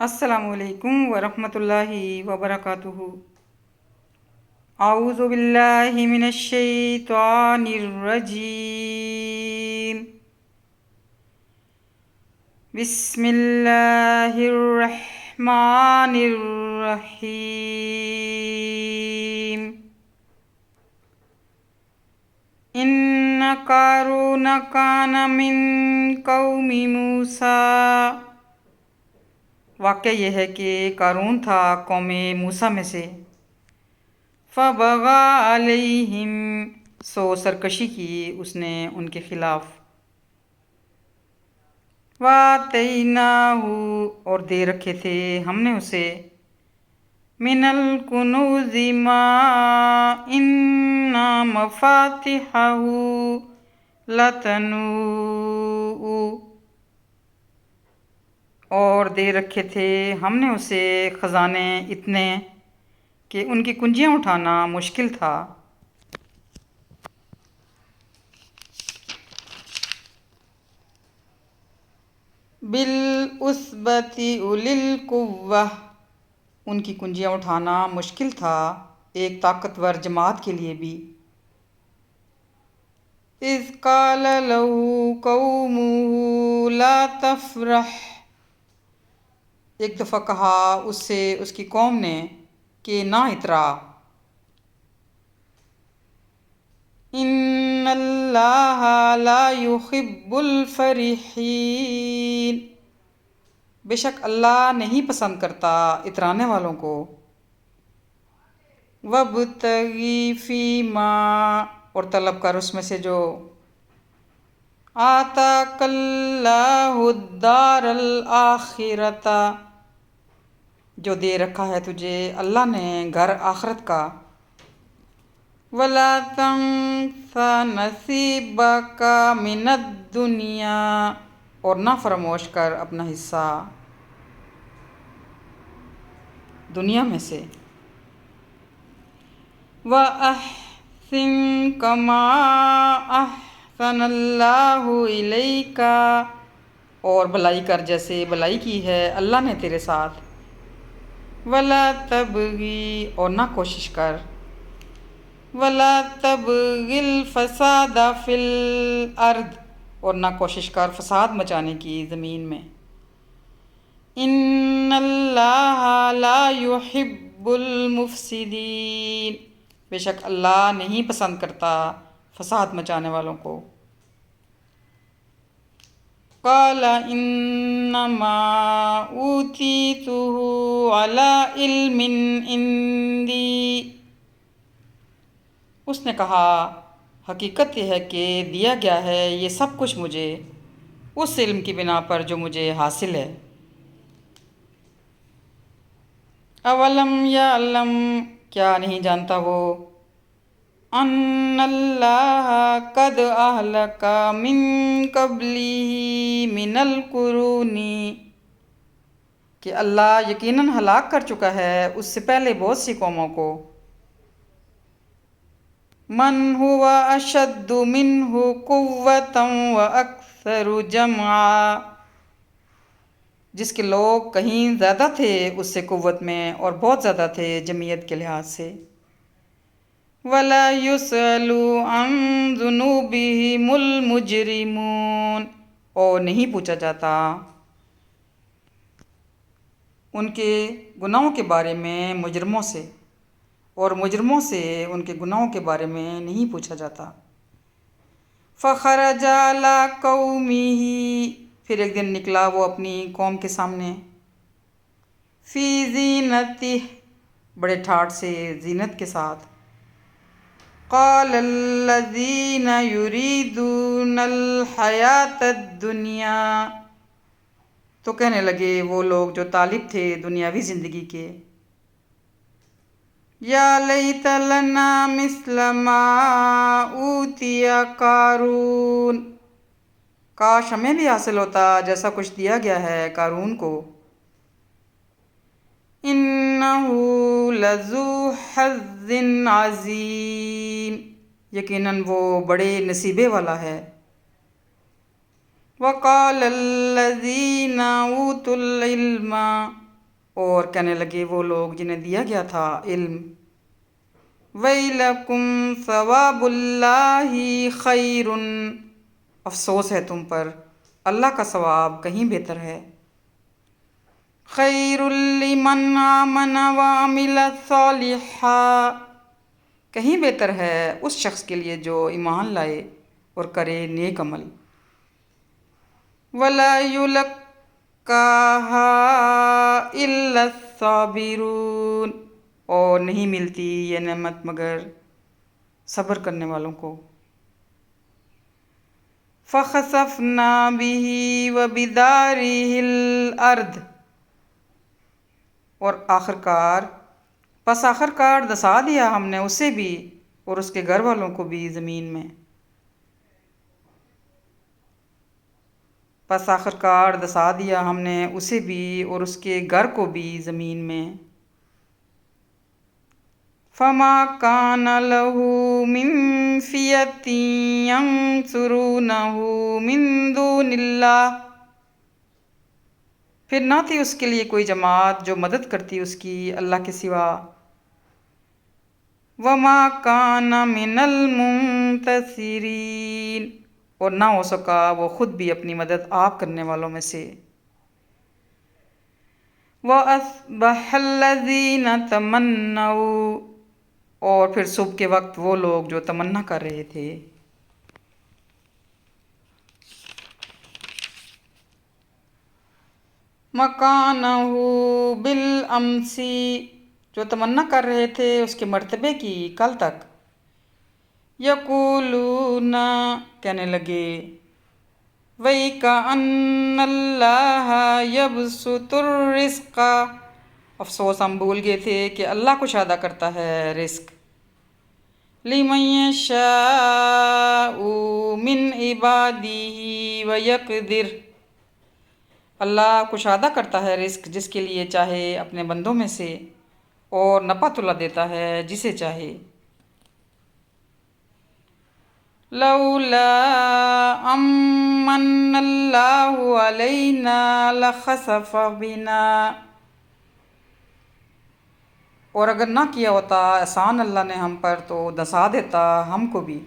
السلام علیکم ورحمۃ اللہ وبرکاتہ۔ اعوذ باللہ من الشیطان الرجیم، بسم اللہ الرحمن الرحیم۔ ان قارون کان من قوم موسیٰ، واقعہ یہ ہے کہ قارون تھا قوم موسیٰ میں سے۔ فَبَغَىٰ عَلَيْهِمْ، سو سرکشی کی اس نے ان کے خلاف۔ وَآتَيْنَاهُ، اور دے رکھے تھے ہم نے اسے، مِنَ الْكُنُوزِ مَا إِنَّ مَفَاتِحَهُ لَتَنُوءُ، اور دے رکھے تھے ہم نے اسے خزانے اتنے کہ ان کی کنجیاں اٹھانا مشکل تھا۔ بِالْعُصْبَةِ أُولِي الْقُوَّةِ، ان کی کنجیاں اٹھانا مشکل تھا ایک طاقتور جماعت کے لیے بھی۔ إِذْ قَالَ لَهُ قَوْمُهُ لَا تَفْرَحْ، ایک دفعہ کہا اس سے اس کی قوم نے کہ نہ اترا۔ إِنَّ اللَّهَ لَا يُحِبُّ الْفَرِحِينَ، بے شک اللہ نہیں پسند کرتا اترانے والوں کو۔ وَابْتَغِ فِيمَا، اور طلب کر اس میں سے جو آتاک اللہ الدار الآخرۃ، جو دے رکھا ہے تجھے اللہ نے گھر آخرت کا۔ وَلَا تَنْسَ نَصِیبَکَ مِنَ الدُّنْیَا، اور نہ فراموش کر اپنا حصہ دنیا میں سے۔ وَأَحْسِن كَمَا أَحْسَنَ اللَّهُ إِلَيْكَ، اور بھلائی کر جیسے بھلائی کی ہے اللہ نے تیرے ساتھ۔ وَلَا تَبْغِ، اور نہ کوشش کر، وَلَا تَبْغِ الْفَسَادَ فِي الْأَرْضِ، اور نہ کوشش کر فساد مچانے کی زمین میں۔ إِنَّ اللَّهَ لَا يُحِبُّ الْمُفْسِدِينَ، بے شک اللہ نہیں پسند کرتا فساد مچانے والوں کو۔ قَالَ إِنَّمَا أُوتِيتُهُ عَلَىٰ عِلْمٍ عِندِي، اس نے کہا حقیقت یہ ہے کہ دیا گیا ہے یہ سب کچھ مجھے اس علم کی بنا پر جو مجھے حاصل ہے۔ اولم یعلم، کیا نہیں جانتا وہ، ان اللہ قد اہلک من قبلہ من القرون، کہ اللہ یقیناً ہلاک کر چکا ہے اس سے پہلے بہت سی قوموں کو۔ من هو اشد منہ قوۃ واکثر جمعا، جس کے لوگ کہیں زیادہ تھے اس سے قوت میں اور بہت زیادہ تھے جمعیت کے لحاظ سے۔ وَلَا يُسْأَلُ عَنْ ذُنُوبِهِمُ الْمُجْرِمُونَ، اور نہیں پوچھا جاتا ان کے گناہوں کے بارے میں مجرموں سے، اور مجرموں سے ان کے گناہوں کے بارے میں نہیں پوچھا جاتا۔ فَخَرَجَ عَلَىٰ قَوْمِهِ، پھر ایک دن نکلا وہ اپنی قوم کے سامنے، فِي زِینَتِهِ، بڑے ٹھاٹھ سے زینت کے ساتھ۔ قَالَ الَّذِينَ يُرِيدُونَ الْحَيَاةَ الدُّنْيَا، تو کہنے لگے وہ لوگ جو طالب تھے دنیاوی زندگی کے، یا لیت لنا مثل ما اوتی قارون، کاش ہمیں بھی حاصل ہوتا جیسا کچھ دیا گیا ہے قارون کو۔ انہ لذو حظ عظیم، یقیناً وہ بڑے نصیبے والا ہے۔ وقال الذین اوتوا العلم، اور کہنے لگے وہ لوگ جنہیں دیا گیا تھا علم، وَيْلَكُمْ ثَوَابُ اللَّهِ خَيْرٌ، افسوس ہے تم پر، اللہ کا ثواب کہیں بہتر ہے، خَيْرٌ لِّمَنْ آمَنَ وَعَمِلَ صَالِحًا، کہیں بہتر ہے اس شخص کے لیے جو ایمان لائے اور کرے نیک عمل، وَلَا يُلَقَّاهَا إِلَّا الصَّابِرُونَ، اور نہیں ملتی یہ نعمت مگر صبر کرنے والوں کو، فَخَسَفْنَا بِهِ وَبِدَارِهِ الْأَرْضَ، اور آخر کار دسا دیا ہم نے اسے بھی اور اس کے گھر والوں کو بھی زمین میں، پس آخر کار دسا دیا ہم نے اسے بھی اور اس کے گھر کو بھی زمین میں، فَمَا كَانَ لَهُ مِن فِئَةٍ يَنصُرُونَهُ مِن دُونِ اللَّهِ، پھر نہ تھی اس کے لیے کوئی جماعت جو مدد کرتی اس کی اللہ کے سوا، وَمَا كَانَ مِنَ الْمُنتَصِرِينَ، اور نہ ہو سکا وہ خود بھی اپنی مدد آپ کرنے والوں میں سے، وَأَصْبَحَ الَّذِينَ تَمَنَّوْا، اور پھر صبح کے وقت وہ لوگ جو تمنا کر رہے تھے، مَكَانَهُ بِالْأَمْسِ، جو تمنا کر رہے تھے اس کے مرتبے کی کل تک، یقولون، کہنے لگے، وَيْكَأَنَّ اللَّهَ يَبْسُطُ الرِّزْقَ، افسوس ہم بھول گئے تھے کہ اللہ کشادہ کرتا ہے رزق، لِمَن يَشَاءُ مِنْ عِبَادِهِ وَيَقْدِرُ، اللہ کشادہ کرتا ہے رزق جس کے لیے چاہے اپنے بندوں میں سے، اور نپا تلا دیتا ہے جسے چاہے، لولا امن اللہ علینا لخسف بنا، اور اگر نہ کیا ہوتا احسان اللہ نے ہم پر تو دسا دیتا ہم کو بھی،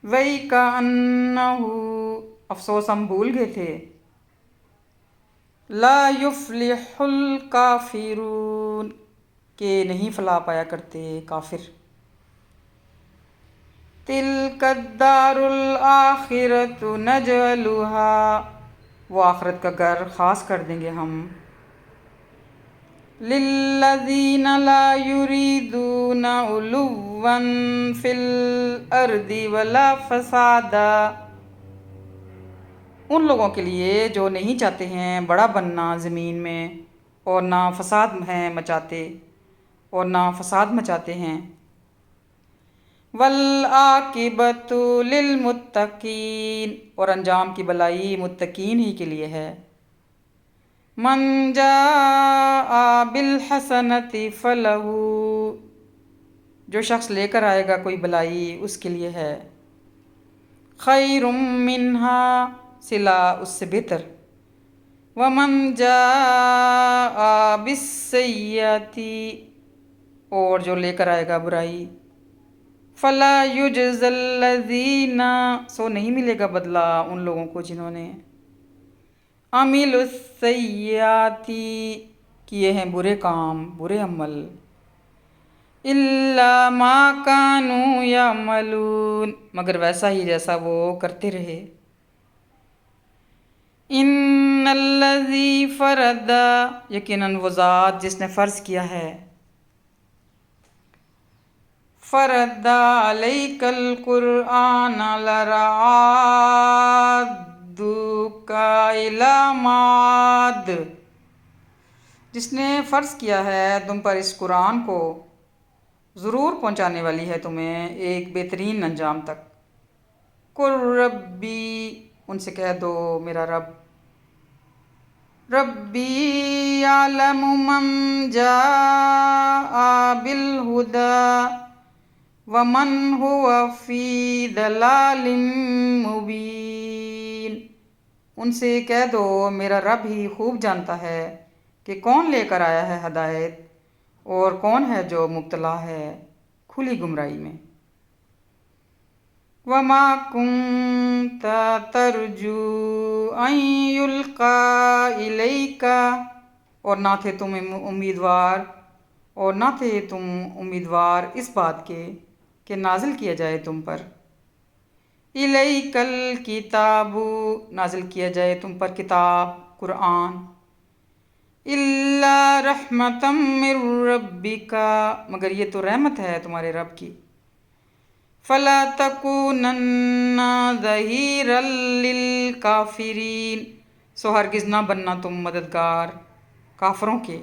وَيْكَأَنَّهُ، افسوس ہم بھول گئے تھے، لا يفلح الکافرون، کہ نہیں فلاح پایا کرتے کافر، تِلْكَ الدَّارُ الْآخِرَةُ نَجْعَلُهَا، وہ آخرت کا گھر خاص کر دیں گے ہم، لِلَّذِينَ لَا يُرِيدُونَ عُلُوًّا فِي الْأَرْضِ وَلَا فَسَادًا، ان لوگوں کے لیے جو نہیں چاہتے ہیں بڑا بننا زمین میں اور نہ فساد مچاتے ہیں، وَالْعَاقِبَةُ لِلْمُتَّقِينَ، اور انجام کی بھلائی متقین ہی کے لیے ہے، مَنْ جَاءَ بِالْحَسَنَةِ فَلَهُ، جو شخص لے کر آئے گا کوئی بھلائی اس کے لیے ہے، خَيْرٌ مِّنْهَا، صلہ اس سے بہتر، وَمَنْ جَاءَ بِالسَّيِّئَةِ، اور جو لے کر آئے گا برائی، فَلَا يُجْزَى الَّذِينَ، سو نہیں ملے گا بدلہ ان لوگوں کو جنہوں نے عَمِلُوا السَّيِّئَاتِ، کیے ہیں برے کام برے عمل، إِلَّا مَا كَانُوا يَعْمَلُونَ، مگر ویسا ہی جیسا وہ کرتے رہے، إِنَّ الَّذِي فَرَضَ، یقیناً وہ ذات جس نے فرض کیا ہے، فَرَضَ عَلَيْكَ الْقُرْآنَ لَرَادُّوكَ إِلَى مَعَادٍ، جس نے فرض کیا ہے تم پر اس قرآن کو ضرور پہنچانے والی ہے تمہیں ایک بہترین انجام تک، قُل رَبِّي، ان سے کہہ دو میرا رب، ربی یعلم من جاء بالہدی ومن هو فی ضلال مبین، ان سے کہہ دو میرا رب ہی خوب جانتا ہے کہ کون لے کر آیا ہے ہدایت اور کون ہے جو مبتلا ہے کھلی گمراہی میں۔ وَمَا كُنْتَ تَرْجُو أَن يُلْقَى إِلَيْكَ، اور نہ تھے تم امیدوار اس بات کے کہ نازل کیا جائے تم پر، اِلَيْكَ الْكِتَابُ، نازل کیا جائے تم پر کتاب قرآن، إِلَّا رَحْمَةً مِّن رَّبِّكَ، مگر یہ تو رحمت ہے تمہارے رب کی، فَلَا تَكُونَنَّ ظَهِيرًا لِّلْكَافِرِينَ، سو ہرگز نہ بننا تم مددگار کافروں کے،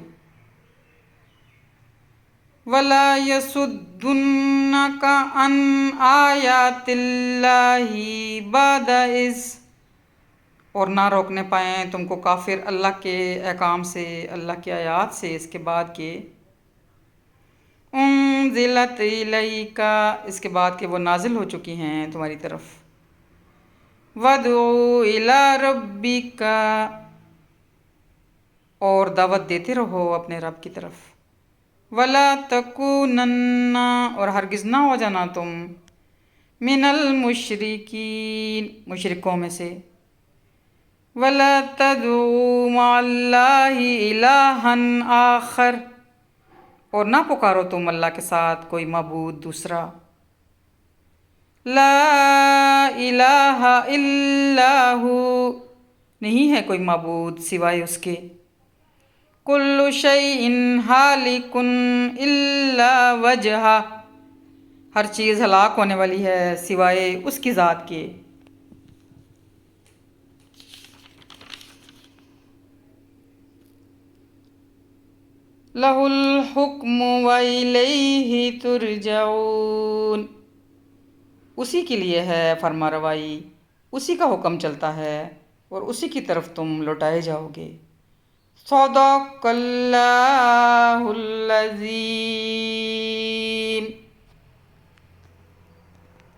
وَلَا يَصُدُّنَّكَ عَنْ آيَاتِ اللَّهِ بَعْدَ إِذْ، اور نہ روکنے پائیں تم کو کافر اللہ کے احکام سے، اللہ کی آیات سے اس کے بعد کہ انزلت الیک، اس کے بعد کہ وہ نازل ہو چکی ہیں تمہاری طرف، وَادْعُ إِلَىٰ رَبِّكَ، اور دعوت دیتے رہو اپنے رب کی طرف، وَلَا تَكُونَنَّ، اور ہرگز نہ ہو جانا تم مِنَ الْمُشْرِكِينَ، مشرکوں میں سے، وَلَا تَدْعُ مَعَ اللَّهِ إِلَٰهًا آخَرَ، اور نہ پکارو تم اللہ کے ساتھ کوئی معبود دوسرا، لا الہ الا ہو، نہیں ہے کوئی معبود سوائے اس کے، کل شیء ہالک الا وجہہ، ہر چیز ہلاک ہونے والی ہے سوائے اس کی ذات کے، لہ الحکم وإلیہ ترجعون، اسی کے لیے ہے فرما روائی، اسی کا حکم چلتا ہے اور اسی کی طرف تم لوٹائے جاؤ گے۔ صدق اللہ العظیم۔